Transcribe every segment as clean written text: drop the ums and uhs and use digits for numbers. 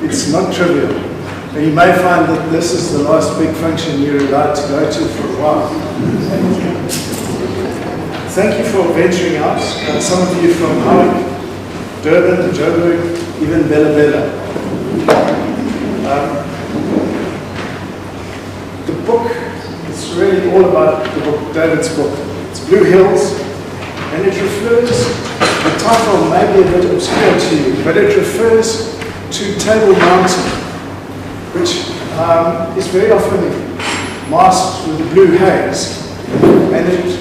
it's not trivial. And you may find that this is the last big function you're allowed to go to for a while. Thank you for venturing out. Some of you from Howick, Durban, Joburg, even Bella Bella. The book, it's really all about the book, David's book. It's Blue Hills, and it refers, the title may be a bit obscure to you, but it refers to Table Mountain, which is very often masked with a blue haze, and it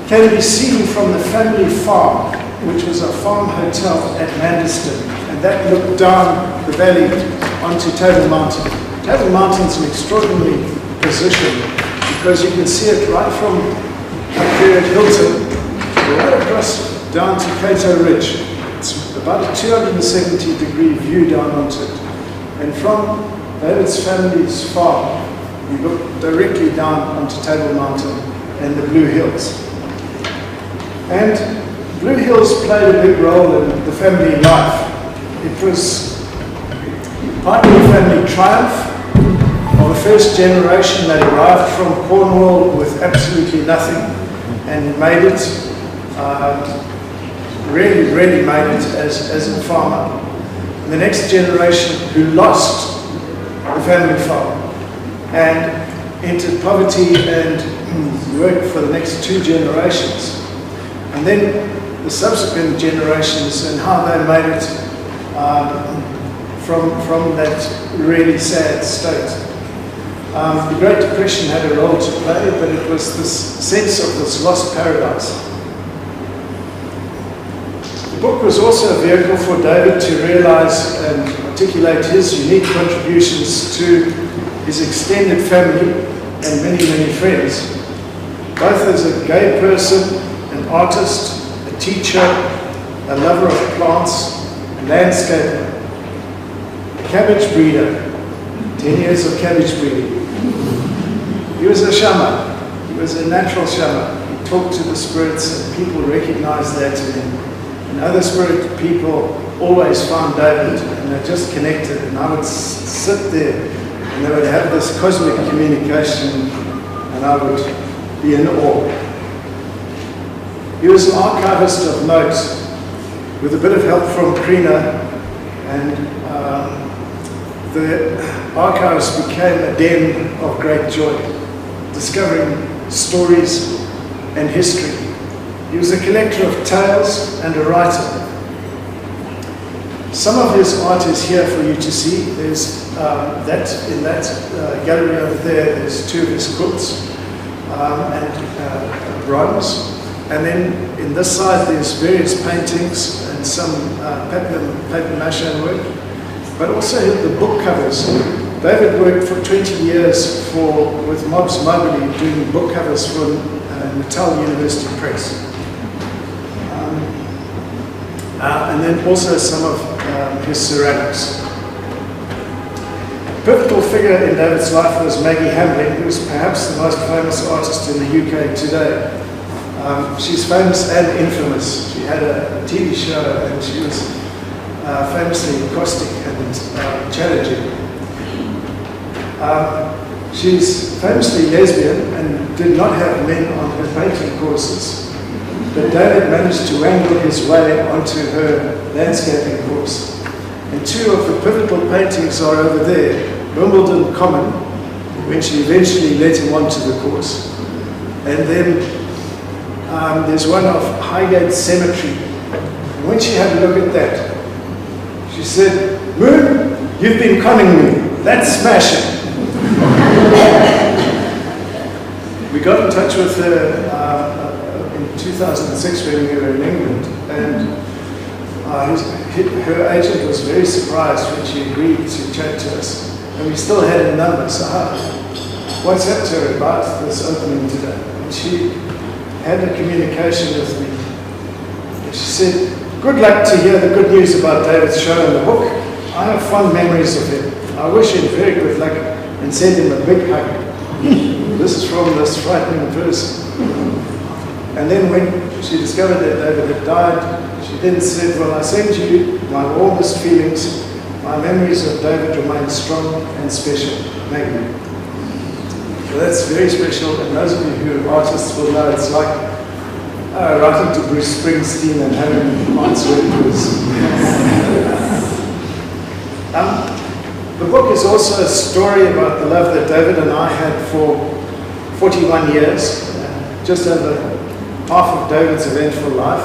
can be seen from the family farm, which was a farm hotel at Mandeston, and that looked down the valley onto Table Mountain. Table Mountain is an extraordinary position because you can see it right from up here at Hilton, right across down to Cato Ridge. It's about a 270-degree view down onto it. And from David's family's farm, you look directly down onto Table Mountain and the Blue Hills. And Blue Hills played a big role in the family life. It was part of the family triumph of the first generation that arrived from Cornwall with absolutely nothing and made it, really made it as a farmer. And the next generation who lost the family farm and entered poverty and worked for the next 2 generations. And then the subsequent generations and how they made it from that really sad state. The Great Depression had a role to play, but it was this sense of this lost paradise. The book was also a vehicle for David to realize and articulate his unique contributions to his extended family and many, many friends, both as a gay person, an artist, a teacher, a lover of plants, a landscaper, a cabbage breeder, 10 years of cabbage breeding. He was a shaman. He was a natural shaman. He talked to the spirits, and people recognized that in him. And other spirit people always found David, and they just connected. And I would sit there, and they would have this cosmic communication, and I would be in awe. He was an archivist of note, with a bit of help from Krina, and the archives became a den of great joy, discovering stories and history. He was a collector of tales and a writer. Some of his art is here for you to see. There's in that gallery over there, there's 2 of his quilts and bronze. And then in this side, there's various paintings and some paper mache work, but also the book covers. David worked for 20 years with Mobs Mobley doing book covers for Natal University Press. And then also some of his ceramics. A pivotal figure in David's life was Maggie Hamlin, who is perhaps the most famous artist in the UK today. She's famous and infamous. She had a TV show and she was famously caustic and challenging. She's famously lesbian and did not have men on her painting courses. But David managed to wangle his way onto her landscaping course. And 2 of the pivotal paintings are over there, Wimbledon Common, when she eventually let him onto the course. And then there's one of Highgate Cemetery. And when she had a look at that, she said, "Moon, you've been conning me. That's smashing." We got in touch with her in 2006 when we were in England, and her agent was very surprised when she agreed to chat to us. And we still had a number, so what's up to her about this opening today? And she had a communication with me. And she said, "Good luck to hear the good news about David's show in the book. I have fond memories of him. I wish him very good luck and send him a big hug." This is from this frightening person. And then when she discovered that David had died, she then said, "Well, I send you my warmest feelings my memories of David remain strong and special. Maggie. So that's very special, and those of you who are artists will know it's like writing to Bruce Springsteen and having answering quiz. The book is also a story about the love that David and I had for 41 years, just over half of David's eventful life.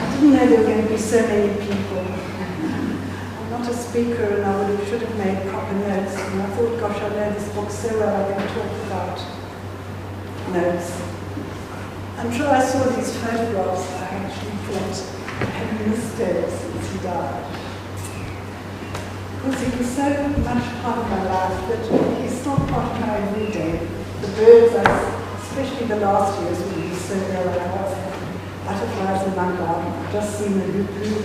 I didn't know there were going to be so many people. I'm not a speaker, and I should have made proper notes. And I thought, gosh, I know this book so well, I can talk about notes. I'm sure I saw these photographs. I actually thought, have you missed Dave since he died? Because he was so much part of my life that he's still part of my everyday. The birds, especially the last years when he was so ill, I was butterflies in my garden. I've just seen the blue,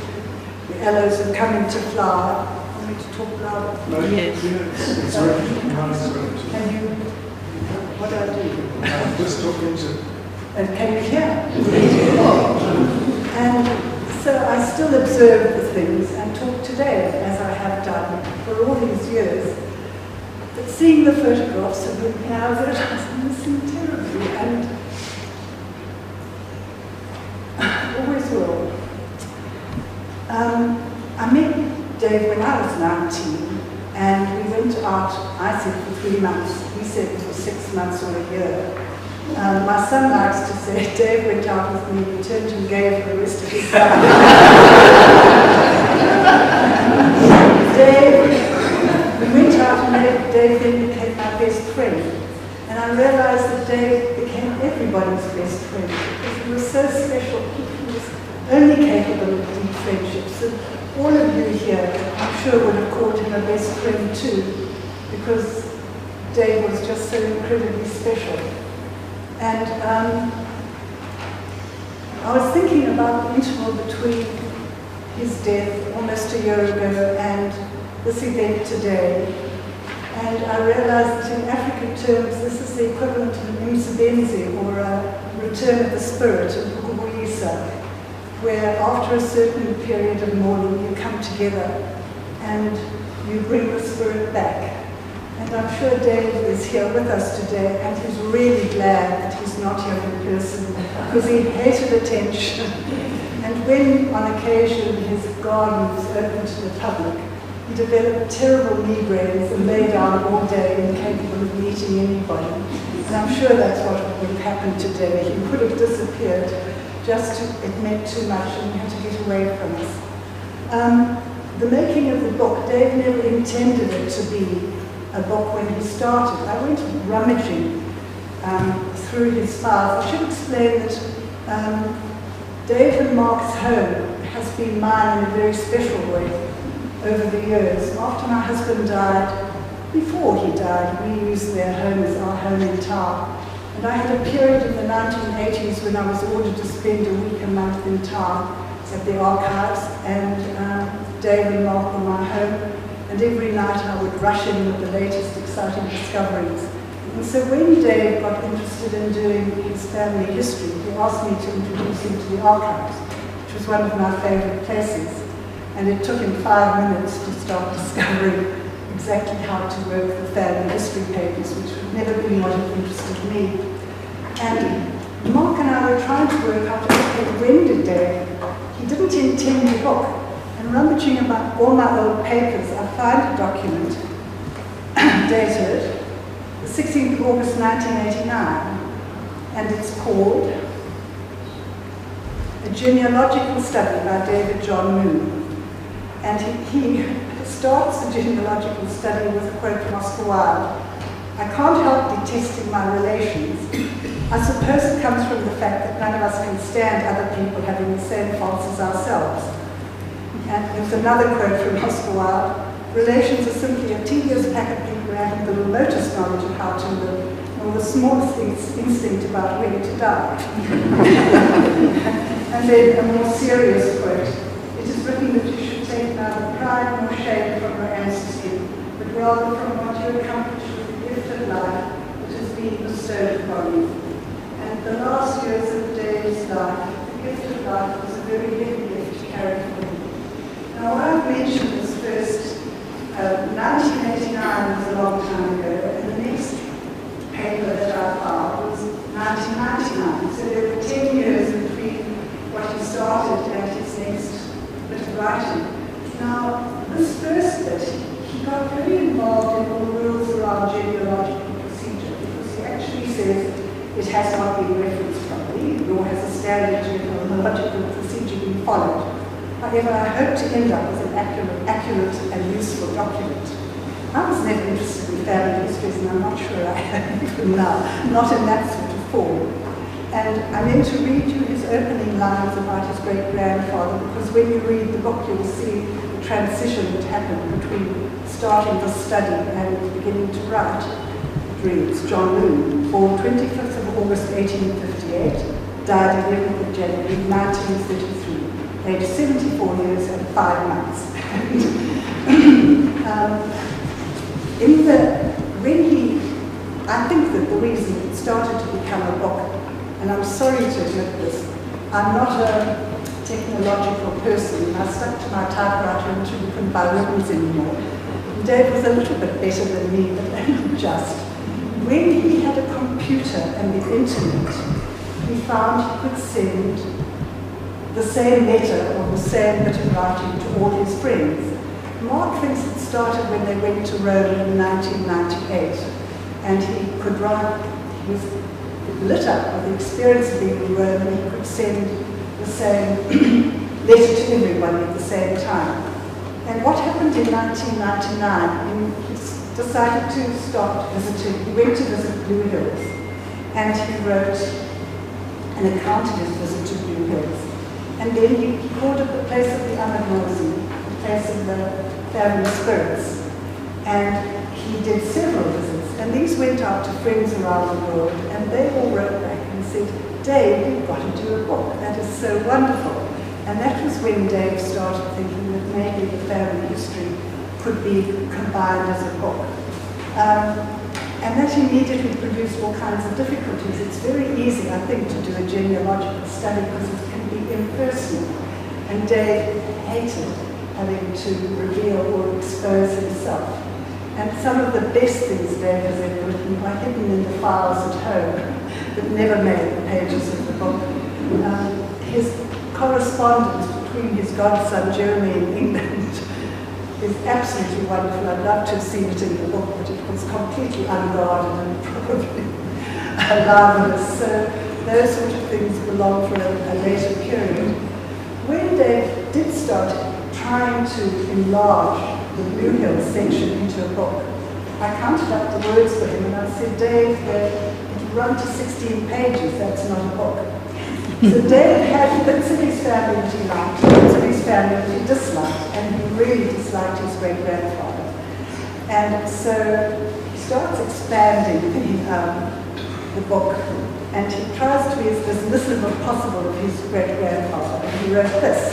the aloes are coming to flower. Want me to talk louder? No, yes. Can you, what do I do? Just talking to. And can you hear? And so I still observe the things and talk today, as I have done for all these years. But seeing the photographs of him now, that I was missing terribly, and always will. I met Dave when I was 19, and we went out, I said for 3 months, he said for 6 months or a year. My son likes to say, Dave went out with me, returned and gave the rest of his life. Dave, we went out and Dave then became my best friend. And I realized that Dave became everybody's best friend because he was so special. He was only capable of deep friendships. And all of you here, I'm sure, would have called him a best friend too, because Dave was just so incredibly special. And I was thinking about the interval between his death almost a year ago and this event today. And I realized that in African terms, this is the equivalent of an umsebenzi, or a return of the spirit, in Ukubuyisa, where after a certain period of mourning, you come together and you bring the spirit back. And I'm sure Dave is here with us today, and he's really glad that he's not here in person, because he hated attention. And when, on occasion, his garden was open to the public, he developed terrible migraines and lay down all day, incapable of meeting anybody. And I'm sure that's what would have happened today. He would have disappeared, it meant too much, and he had to get away from us. The making of the book, Dave never intended it to be a book when he started. I went rummaging through his files. I should explain that Dave and Mark's home has been mine in a very special way over the years. After my husband died, before he died, we used their home as our home in town. And I had a period in the 1980s when I was ordered to spend a week a month in town at the archives, and Dave and Mark were my home. And every night I would rush in with the latest exciting discoveries. And so when Dave got interested in doing his family history, he asked me to introduce him to the archives, which was one of my favorite places. And it took him 5 minutes to start discovering exactly how to work the family history papers, which had never been what had interested me. And Mark and I were trying to work out, okay, when did Dave? He didn't intend the book. And rummaging about all my old papers, I find a document dated the 16th of August 1989, and it's called A Genealogical Study by David John Moon. And he starts the genealogical study with a quote from Oscar Wilde. I can't help detesting my relations. I suppose it comes from the fact that none of us can stand other people having the same faults as ourselves. And there's another quote from Oscar Wilde. Relations are simply a tedious pack of people who haven't the remotest knowledge of how to live, or the smallest instinct about when to die. And then a more serious quote. It is written that you should take neither pride nor shame from your ancestry, but rather from what you accomplished with the gift of life that has been bestowed upon you. And the last years of Dave's life, the gift of life was a very heavy gift to carry for him. Now, I've mentioned this first, 1989 was a long time ago, and the next paper that I found was 1999. So there were 10 years between what he started and his next bit of writing. Now, this first bit, he got very involved in all the rules around genealogical procedure, because he actually says it has not been referenced properly, nor has a standard genealogical procedure been followed. However, I hope to end up with an accurate and useful document. I was never interested in family histories, and I'm not sure I am even now, not in that sort of form. And I'm going to read you his opening lines about his great-grandfather, because when you read the book, you'll see the transition that happened between starting the study and beginning to write. It reads, John Loon, born 25th of August 1858, died 11th of January 1933. Aged 74 years and 5 months. I think that the reason it started to become a book, and I'm sorry to admit this, I'm not a technological person. I stuck to my typewriter and couldn't buy ribbons anymore. Dave was a little bit better than me, but only just. When he had a computer and the internet, he found he could send the same letter or the same bit of writing to all his friends. Mark thinks it started when they went to Rome in 1998, and he could write, he was lit up with the experience of being in Rome, and he could send the same letter to everybody at the same time. And what happened in 1999, he decided to start visiting, he went to visit Blue Hills, and he wrote an account of his visit to Blue Hills. And then he called it the place of the Anagnosi, the place of the family spirits. And he did several visits, and these went out to friends around the world, and they all wrote back and said, Dave, you've got to do a book. That is so wonderful. And that was when Dave started thinking that maybe the family history could be combined as a book. And that immediately produced all kinds of difficulties. It's very easy, I think, to do a genealogical study because it can be impersonal. And Dave hated having to reveal or expose himself. And some of the best things Dave has ever written are hidden in the files at home that never made the pages of the book. His correspondence between his godson Jeremy in England is absolutely wonderful. I'd love to have seen it in the book, but it was completely unguarded and probably marvelous. So those sort of things belong for a later period. When Dave did start trying to enlarge the Blue Hills section into a book, I counted up the words for him and I said, Dave, it'll run to 16 pages, that's not a book. So Dave had bits of his family that he liked, bits of his family that he disliked, and he really disliked his great-grandfather. And so he starts expanding the book, and he tries to be as dismissive as possible of his great-grandfather. And he wrote this.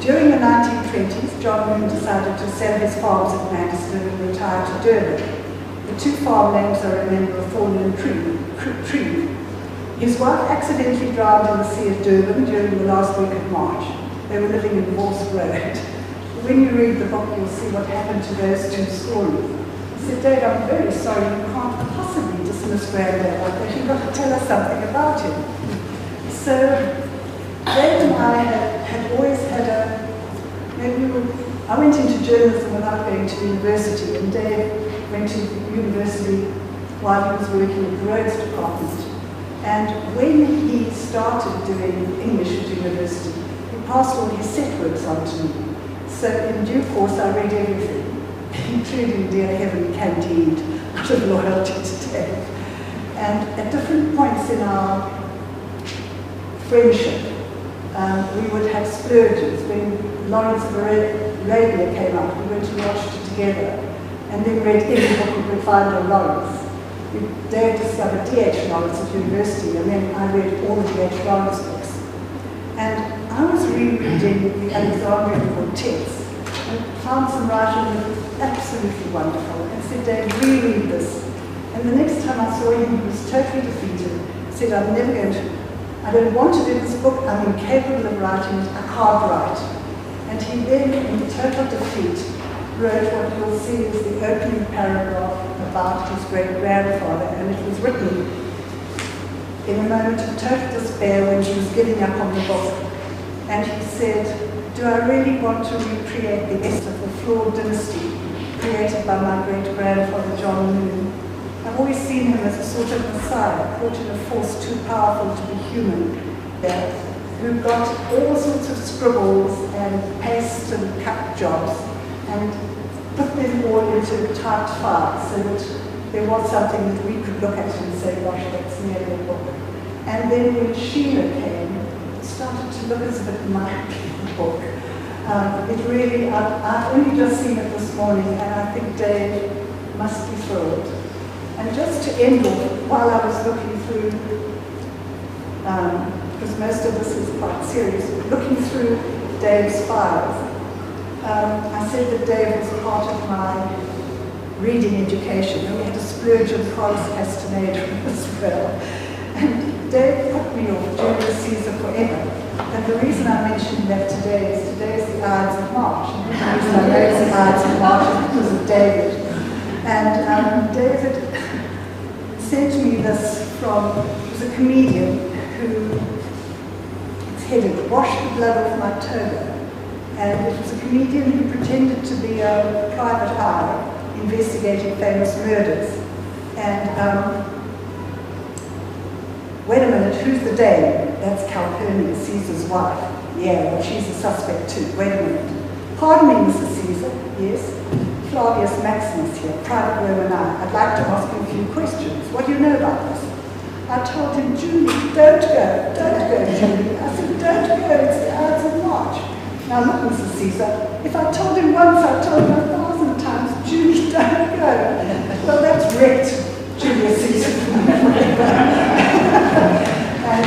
During the 1920s, John Loon decided to sell his farms at Manchester and retire to Durban. The two farm names I remember are Thorn and Tree. His wife accidentally drowned in the Sea of Durban during the last week of March. They were living in Vorst Road. When you read the book, you'll see what happened to those two stories. He said, Dad, I'm very sorry, you can't possibly dismiss Granddad like that. You've got to tell us something about him. So, Dave and I had always had I went into journalism without going to university, and Dave went to university while he was working in the roads department. And when he started doing English at university, he passed all his set works on to me. So in due course, I read everything, including Dear Heaven, Candide, out of loyalty to Dave. And at different points in our friendship, we would have splurges. When Lawrence of Arabia came out, we went and watched it together, and then read every book we could find on Lawrence. Dave discovered D.H. Lawrence at university, and then I read all the D.H. Lawrence books. And I was rereading the Alexandrian Quartets and found some writing that was absolutely wonderful, and said, Dave, reread this. And the next time I saw him, he was totally defeated. He said, I'm never going to, I don't want to do this book, I'm incapable of writing it, I can't write. And he then, in total defeat, wrote what you'll see is the opening paragraph about his great-grandfather, and it was written in a moment of total despair when he was giving up on the book. And he said, "Do I really want to recreate the rest of the flawed dynasty created by my great-grandfather John Moon? I've always seen him as a sort of messiah, caught in a force too powerful to be human, there, who got all sorts of scribbles and paste and cut jobs and put them all into typed files so that there was something that we could look at and say, gosh, that's nearly a book." And then when Sheila came, it started to look as if it might be a book. It really, I've only just seen it this morning, and I think Dave must be thrilled. And just to end off, while I was looking through, because most of this is quite serious, looking through Dave's files, I said that Dave was part of my reading education, and we had a splurge of Carlos Castaneda as well. And Dave put me off Julius Caesar forever. And the reason I mentioned that today is the Ides of March. And the reason I know it's the Ides of March is because of David. And David sent me this from, it was a comedian who, it's headed, "Wash the Blood Off My Toga." And it was a comedian who pretended to be a private eye investigating famous murders. And wait a minute, who's the dame? That's Calpurnia, Caesar's wife. Yeah, well, she's a suspect too. Wait a minute. Pardon me, Mrs. Caesar. Yes? Flavius Maximus here, private Roman eye. I'd like to ask you a few questions. What do you know about this? I told him, "Julie, don't go, Julie." I said, "Don't go, it's the Ides of March." Now look, Mrs. Caesar, if I told him once, I told him 1,000 times, "Julie, don't go." Well, that's wrecked Julius Caesar. And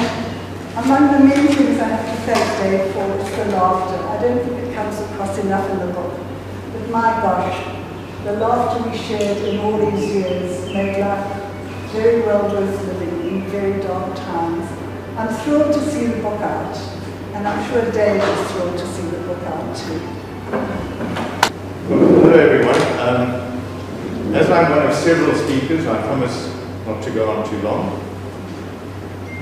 among the many things I have to thank Dave for is the laughter. I don't think it comes across enough in the book. But my gosh, the laughter we shared in all these years made life very well worth living in very dark times. I'm thrilled to see the book out, and I'm sure Dave is thrilled to see the book out too. Well, hello everyone. As I'm one of several speakers, I promise not to go on too long.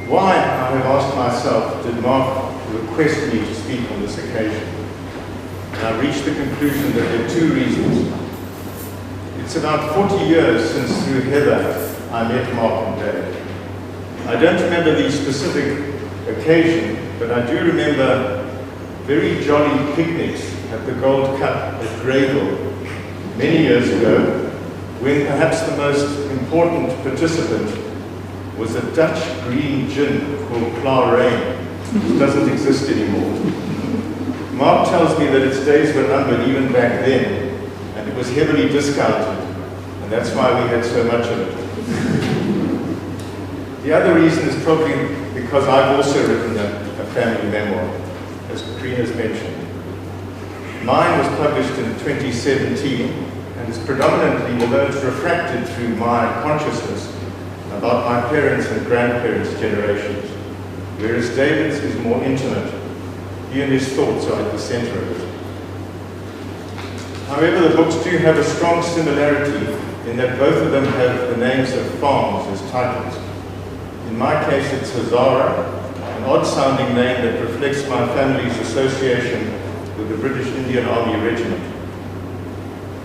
Why, I have asked myself, did Mark request me to speak on this occasion? And I reached the conclusion that there are two reasons. It's about 40 years since through Heather I met Mark and Dave. I don't remember the specific occasion, but I do remember very jolly picnics at the Gold Cup at Greyville many years ago, when perhaps the most important participant was a Dutch green gin called Clarain, which doesn't exist anymore. Mark tells me that its days were numbered even back then, and it was heavily discounted, and that's why we had so much of it. The other reason is probably because I've also written a family memoir, as Katrina has mentioned. Mine was published in 2017, and is predominantly, although it's refracted through my consciousness, about my parents' and grandparents' generations, whereas David's is more intimate. He and his thoughts are at the center of it. However, the books do have a strong similarity in that both of them have the names of farms as titles. In my case, it's Hazara, an odd-sounding name that reflects my family's association with the British Indian Army Regiment.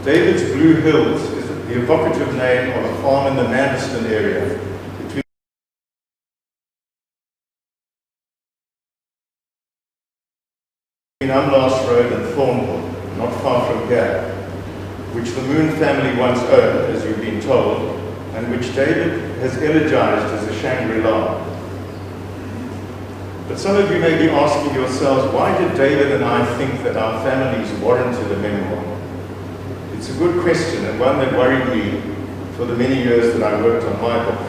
David's Blue Hills is the evocative name of a farm in the Mandeston area between Umlas Road and Thornhill, not far from here, which the Moon family once owned, as you've been told, and which David has elegized as a Shangri-La. But some of you may be asking yourselves, why did David and I think that our families warranted a memoir? It's a good question, and one that worried me for the many years that I worked on my book.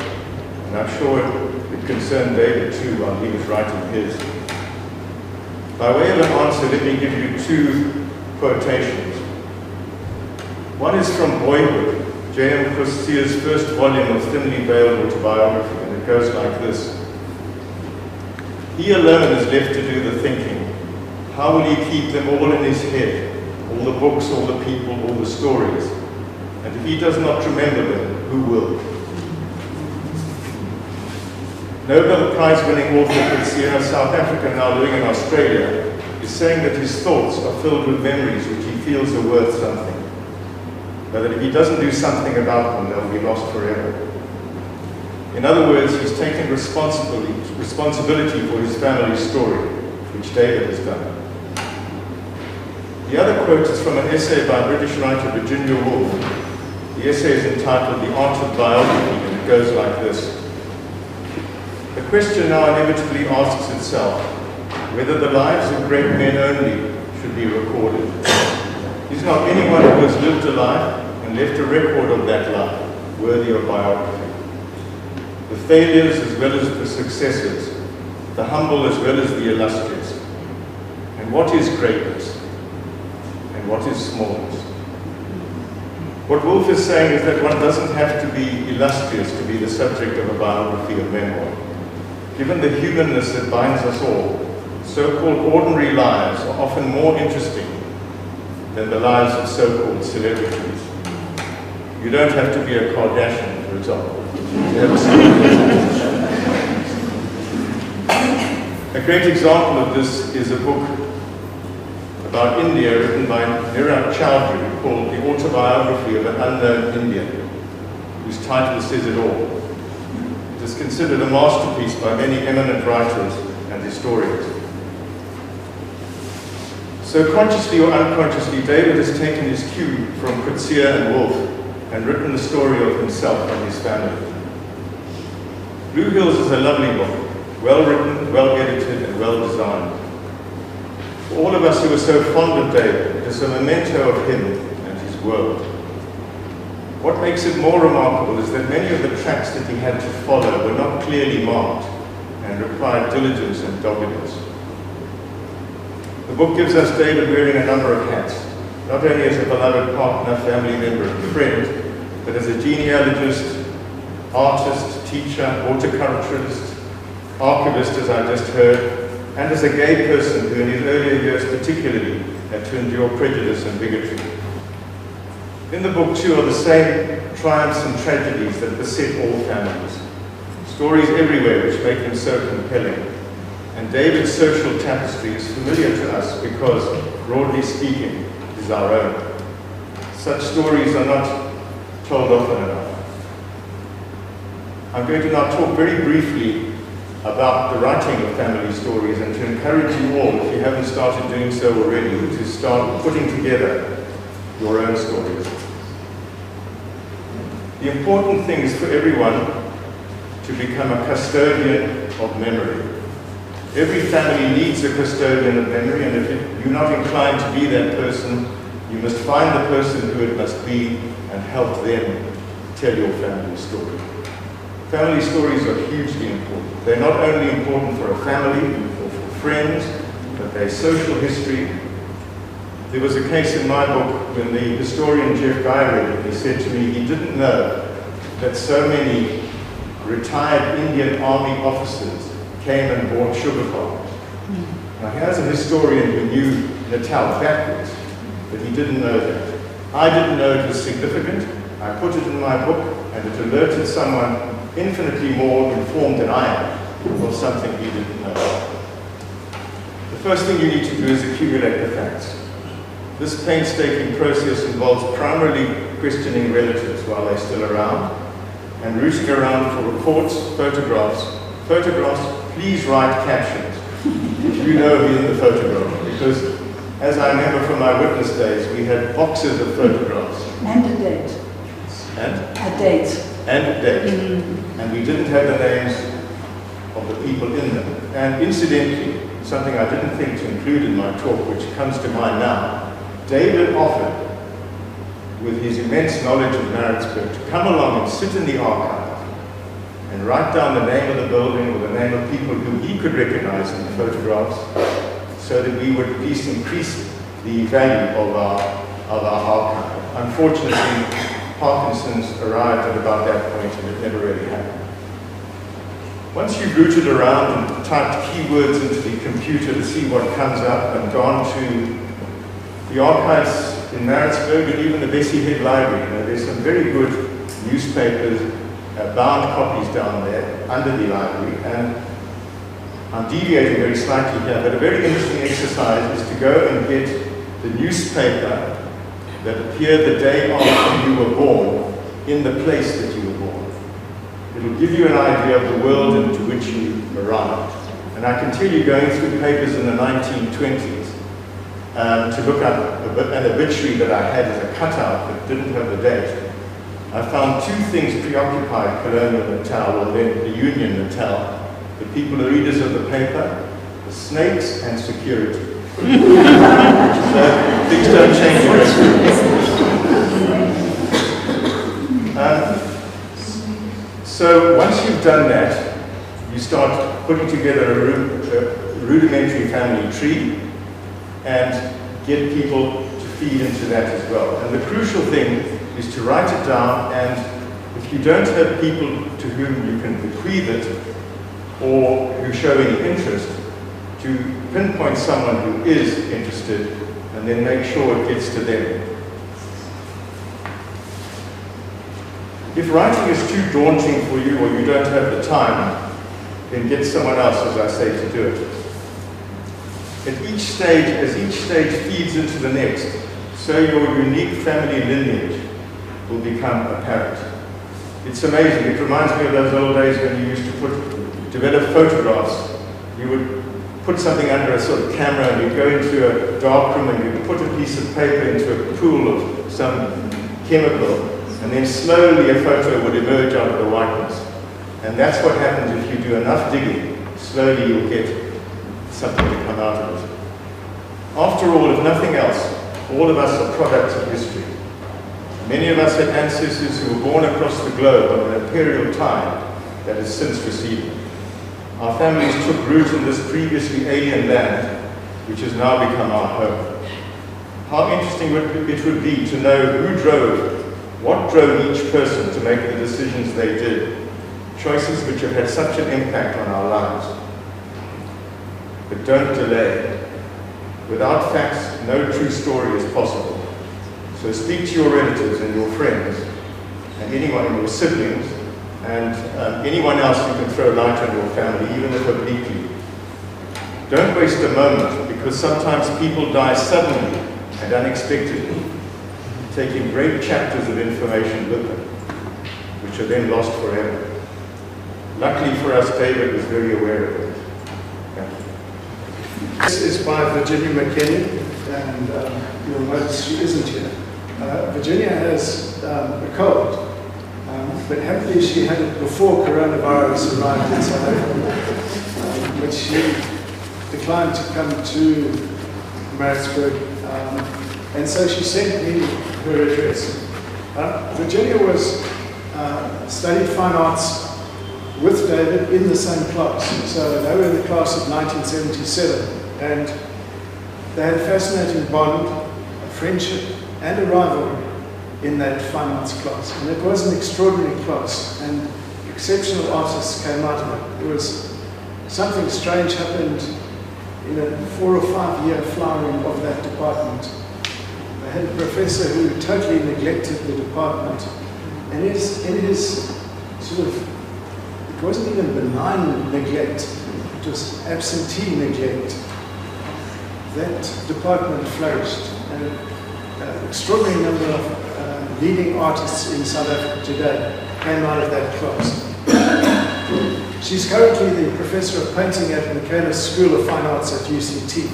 And I'm sure it concerned David too while he was writing his. By way of an answer, let me give you two quotations. One is from Boyhood, J.M. Coetzee first volume of thinly veiled autobiography, and it goes like this. He alone is left to do the thinking. How will he keep them all in his head? All the books, all the people, all the stories. And if he does not remember them, who will? Nobel Prize-winning author Coetzee, South African, now living in Australia, is saying that his thoughts are filled with memories which he feels are worth something. But that if he doesn't do something about them, they'll be lost forever. In other words, he's taken responsibility for his family's story, which David has done. The other quote is from an essay by British writer Virginia Woolf. The essay is entitled The Art of Biography, and it goes like this. The question now inevitably asks itself whether the lives of great men only should be recorded. Is not anyone who has lived a life and left a record of that life worthy of biography? The failures as well as the successes, the humble as well as the illustrious. And what is greatness? And what is smallness? What Woolf is saying is that one doesn't have to be illustrious to be the subject of a biography or memoir. Given the humanness that binds us all, so-called ordinary lives are often more interesting than the lives of so-called celebrities. You don't have to be a Kardashian, for example. A great example of this is a book about India written by Nirav Chowdhury called The Autobiography of an Unknown Indian, whose title says it all. It is considered a masterpiece by many eminent writers and historians. So consciously or unconsciously, David has taken his cue from Coetzee and Woolf and written the story of himself and his family. Blue Hills is a lovely book, well written, well edited, and well designed. For all of us who are so fond of David, it is a memento of him and his world. What makes it more remarkable is that many of the tracks that he had to follow were not clearly marked and required diligence and doggedness. The book gives us David wearing a number of hats, not only as a beloved partner, family member, and friend, but as a genealogist, artist, teacher, horticulturist, archivist, as I just heard, and as a gay person who in his earlier years particularly had to endure prejudice and bigotry. In the book, too, are the same triumphs and tragedies that beset all families. Stories everywhere which make them so compelling. And David's social tapestry is familiar to us because, broadly speaking, it is our own. Such stories are not told often enough. I'm going to now talk very briefly about the writing of family stories and to encourage you all, if you haven't started doing so already, to start putting together your own stories. The important thing is for everyone to become a custodian of memory. Every family needs a custodian of memory, and if you're not inclined to be that person, you must find the person who it must be and help them tell your family story. Family stories are hugely important. They're not only important for a family or for friends, but they're social history. There was a case in my book when the historian Jeff Guy read it. He said to me he didn't know that so many retired Indian Army officers came and bought sugar farms. Now here's a historian who knew Natal backwards, but he didn't know that. I didn't know it was significant. I put it in my book, and it alerted someone infinitely more informed than I am of something he didn't know. The first thing you need to do is accumulate the facts. This painstaking process involves primarily questioning relatives while they're still around, and rooting around for reports, photographs. Photographs, please write captions if you know who's in the photograph, because as I remember from my witness days, we had boxes of photographs. And a date. And? A date. And a date. And we didn't have the names of the people in them. And incidentally, something I didn't think to include in my talk, which comes to mind now, David offered, with his immense knowledge of Maritzburg, to come along and sit in the archive and write down the name of the building or the name of people who he could recognize in the photographs, so that we would at least increase the value of our archive. Unfortunately, Parkinson's arrived at about that point and it never really happened. Once you've rooted around and typed keywords into the computer to see what comes up and gone to the archives in Maritzburg and even the Bessie Head Library, there's some very good newspapers, bound copies down there under the library, and I'm deviating very slightly here, but a very interesting exercise is to go and get the newspaper that appeared the day after you were born in the place that you were born. It will give you an idea of the world into which you arrived. And I can tell you, going through papers in the 1920s to look up an obituary that I had as a cutout that didn't have the date, I found two things preoccupied Colonial Natal, or then the Union Natal, the people, the readers of the paper, the snakes and security. Things don't change. So once you've done that, you start putting together a rudimentary family tree and get people to feed into that as well. And the crucial thing is to write it down, and if you don't have people to whom you can bequeath it or who show any interest, to pinpoint someone who is interested and then make sure it gets to them. If writing is too daunting for you or you don't have the time, then get someone else, as I say, to do it. At each stage, as each stage feeds into the next, so your unique family lineage will become apparent. It's amazing. It reminds me of those old days when you used to develop photographs. You would put something under a sort of camera and you'd go into a dark room and you'd put a piece of paper into a pool of some chemical, and then slowly a photo would emerge out of the whiteness. And that's what happens if you do enough digging. Slowly you'll get something to come out of it. After all, if nothing else, all of us are products of history. Many of us had ancestors who were born across the globe on an imperial time that has since receded. Our families took root in this previously alien land, which has now become our home. How interesting it would be to know what drove each person to make the decisions they did, choices which have had such an impact on our lives. But don't delay. Without facts, no true story is possible. So speak to your relatives and your friends, and anyone, your siblings, and anyone else who can throw light on your family, even if obliquely. Don't waste a moment, because sometimes people die suddenly and unexpectedly, taking great chapters of information with them, which are then lost forever. Luckily for us, David was very aware of it. Thank you. This is by Virginia McKenny, and you'll notice she isn't here. Virginia has a cold, but happily she had it before coronavirus arrived in South Africa. But she declined to come to Maritzburg, and so she sent me her address. Virginia studied fine arts with David in the same class. So they were in the class of 1977, and they had a fascinating bond, a friendship, and a rivalry in that fine arts class. And it was an extraordinary class, and exceptional artists came out of it. There was something strange happened in a 4 or 5 year flowering of that department. They had a professor who totally neglected the department, and in his sort of, it wasn't even benign neglect, it was absentee neglect. That department flourished, and an extraordinary number of leading artists in South Africa today came out of that class. She's currently the professor of painting at Michaelis School of Fine Arts at UCT.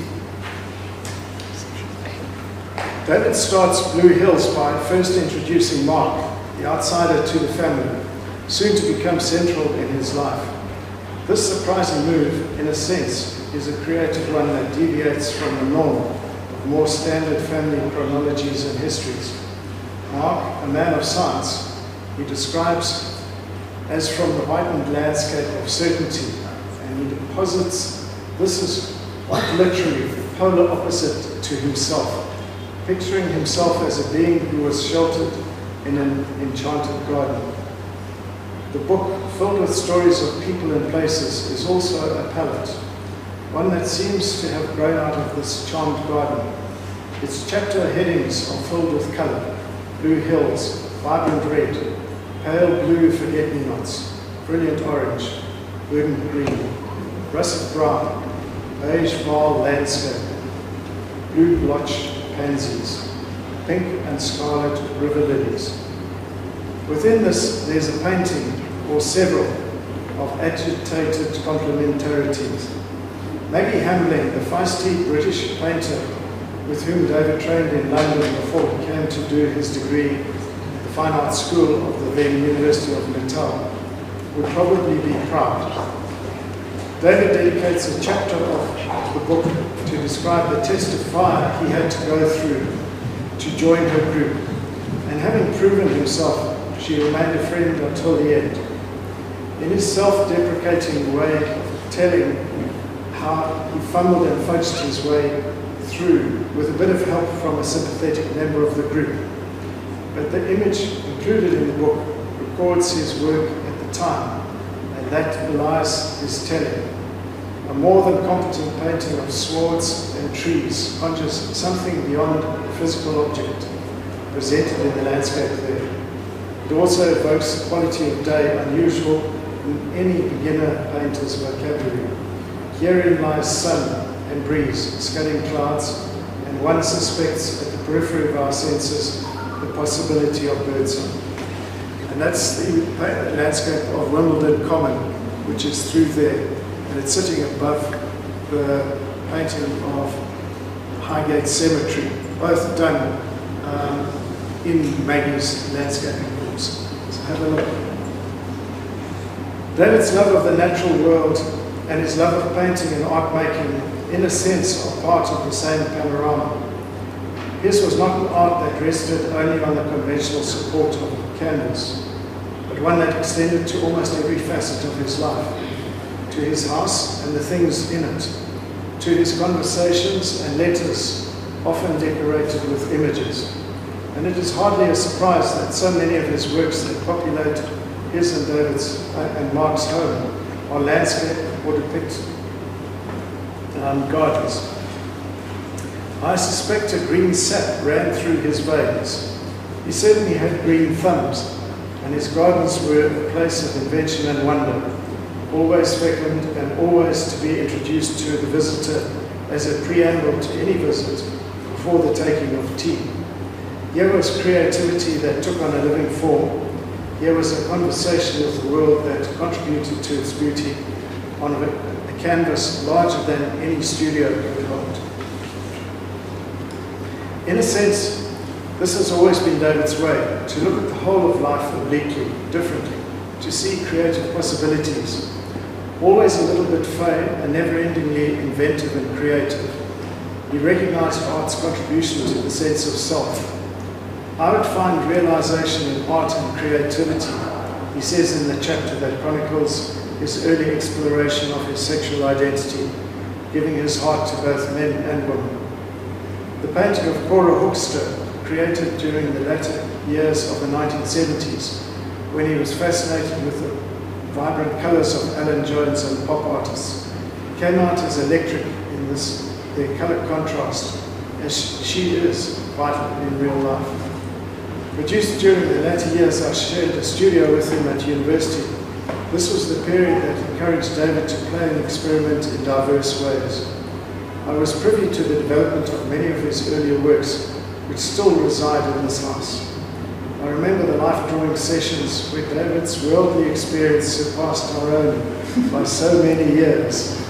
David starts Blue Hills by first introducing Mark, the outsider, to the family, soon to become central in his life. This surprising move, in a sense, is a creative one that deviates from the norm of more standard family chronologies and histories. Mark, a man of science, he describes as from the whitened landscape of certainty, and he deposits this is quite literally polar opposite to himself, picturing himself as a being who was sheltered in an enchanted garden. The book, filled with stories of people and places, is also a palette, one that seems to have grown out of this charmed garden. Its chapter headings are filled with colour: blue hills, vibrant red, pale blue forget-me-nots, brilliant orange, burnt green, russet brown, beige val landscape, blue blotch pansies, pink and scarlet river lilies. Within this, there's a painting, or several, of agitated complementarities. Maggie Hamlin, the feisty British painter with whom David trained in London before he came to do his degree at the Fine Arts School of the then University of Natal, would probably be proud. David dedicates a chapter of the book to describe the test of fire he had to go through to join her group, and having proven himself, she remained a friend until the end. In his self-deprecating way of telling how he fumbled and fudged his way through with a bit of help from a sympathetic member of the group. But the image included in the book records his work at the time, and that belies his telling. A more than competent painting of swords and trees conjures something beyond the physical object presented in the landscape there. It also evokes a quality of day unusual in any beginner painter's vocabulary. Herein lies sun and breeze, scudding clouds, and one suspects at the periphery of our senses the possibility of birdsong. And that's the landscape of Wimbledon Common, which is through there, and it's sitting above the painting of Highgate Cemetery, both done in Maggie's landscaping books. So have a look. David's love of the natural world and his love of painting and art making, in a sense, are part of the same panorama. His was not an art that rested only on the conventional support of canvas, but one that extended to almost every facet of his life, to his house and the things in it, to his conversations and letters, often decorated with images. And it is hardly a surprise that so many of his works that populate his and David's and Mark's home are landscape or depict gardens. I suspect a green sap ran through his veins. He certainly had green thumbs, and his gardens were a place of invention and wonder, always fecund and always to be introduced to the visitor as a preamble to any visit before the taking of tea. Here was creativity that took on a living form. Here was a conversation with the world that contributed to its beauty on a canvas larger than any studio could hold. In a sense, this has always been David's way, to look at the whole of life obliquely, differently, to see creative possibilities, always a little bit fey and never-endingly inventive and creative. He recognized art's contribution to the sense of self. I would find realization in art and creativity, he says in the chapter that chronicles his early exploration of his sexual identity, giving his heart to both men and women. The painting of Cora Hoekster, created during the latter years of the 1970s, when he was fascinated with the vibrant colors of Alan Jones and pop artists, came out as electric in their color contrast, as she is vital in real life. Produced during the latter years, I shared a studio with him at university. This was the period that encouraged David to play and experiment in diverse ways. I was privy to the development of many of his earlier works, which still reside in this house. I remember the life drawing sessions where David's worldly experience surpassed our own by so many years.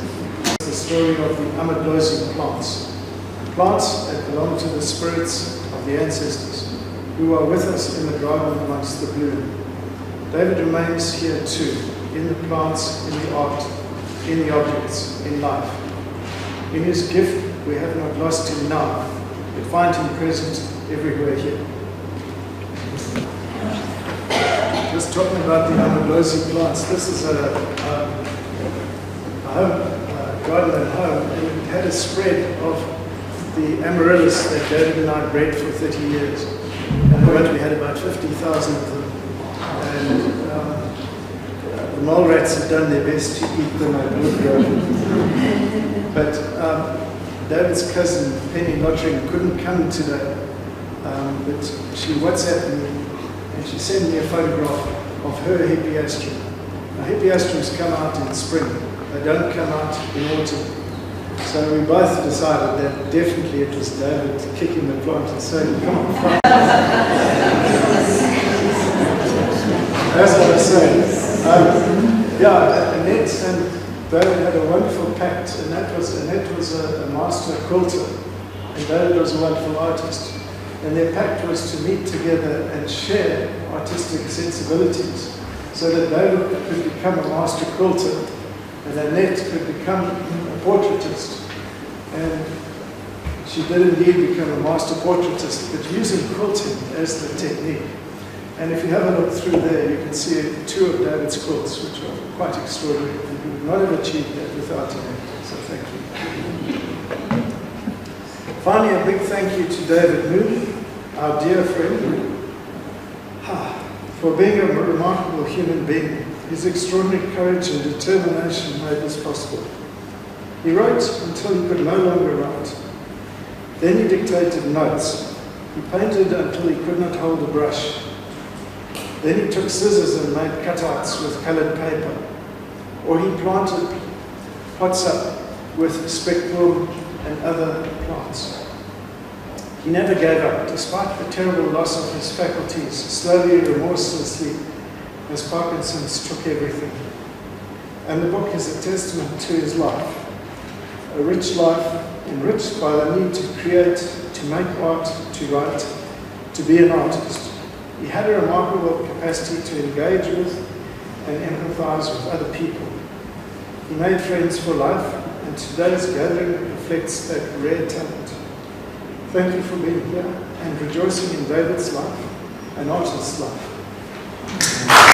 The story of the Amadlozi plants, plants that belong to the spirits of the ancestors, who are with us in the garden amongst the bloom. David remains here too, in the plants, in the art, in the objects, in life. In his gift, we have not lost him now, but find him present everywhere here. Just talking about the Amadlozi plants, this is a home, garden at home, and it had a spread of the amaryllis that David and I bred for 30 years. And we had about 50,000 of them. And the mole rats had done their best to eat them and would grow. But David's cousin, Penny Lottering, couldn't come today. But she WhatsApped me and she sent me a photograph of her hippeastrum. Now, hippeastrums come out in spring. They don't come out in autumn. So we both decided that definitely it was David kicking the plant and saying, come on, fly. As I was saying, Annette and David had a wonderful pact, and Annette was a master quilter, and David was a wonderful artist. And their pact was to meet together and share artistic sensibilities, so that David could become a master quilter, and Annette could become a portraitist. And she did indeed become a master portraitist, but using quilting as the technique. And if you have a look through there, you can see 2 of David's quilts, which are quite extraordinary. And we would not have achieved that without Annette. So thank you. Finally, a big thank you to David Moon, our dear friend, for being a remarkable human being. His extraordinary courage and determination made this possible. He wrote until he could no longer write. Then he dictated notes. He painted until he could not hold a brush. Then he took scissors and made cutouts with coloured paper. Or he planted pots up with speckbloom and other plants. He never gave up, despite the terrible loss of his faculties, slowly, remorselessly, as Parkinson's took everything. And the book is a testament to his life. A rich life, enriched by the need to create, to make art, to write, to be an artist. He had a remarkable capacity to engage with and empathize with other people. He made friends for life, and today's gathering reflects that rare talent. Thank you for being here and rejoicing in David's life, an artist's life.